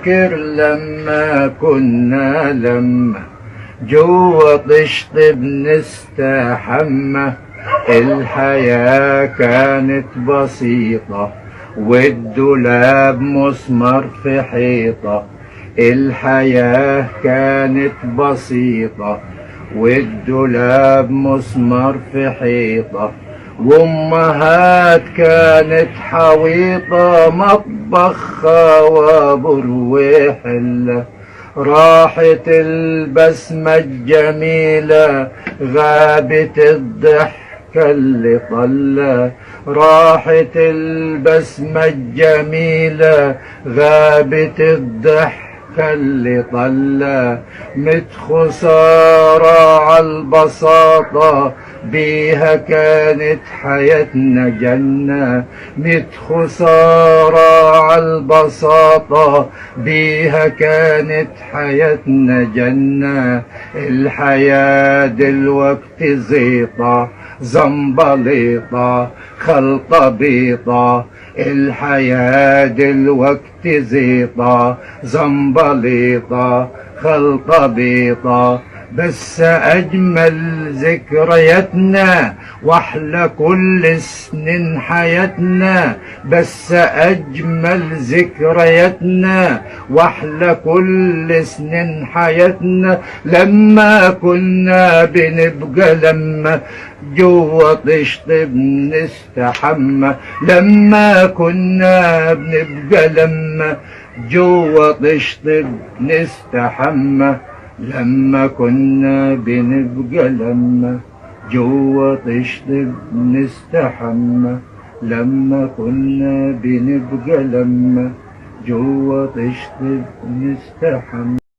فاكر لما كنا جوا طشت بنستحمى، الحياة كانت بسيطة والدولاب مسمر في حيطة. الحياة كانت بسيطة والدولاب مسمر في حيطة، وامهات كانت حويطة، مطبخ وابر حلة. راحت البسمة الجميلة، غابت الضحكة اللي طلة. راحت البسمة الجميلة، غابت الضحكة اللي طلة. مت خسارة عالبساطة، بيها كانت حياتنا جنة. مت خسارة عالبساطة، بيها كانت حياتنا جنة. الحياة دلوقتي زيطة زنبليطة خلطة بيطة. الحياة دلوقتي زيطة زنبليطة خلطة بيطة. بس أجمل ذكرياتنا وأحلى كل سنين حياتنا. بس أجمل ذكرياتنا وأحلى كل سنين حياتنا، لما كنا بنبقى جوا طشت بنستحمى. لما كنا بنبقى جوا طشت بنستحمى. لما كنا بنبقى جوا طشت بنستحمى. لما كنا بنبقى جوا طشت بنستحمى.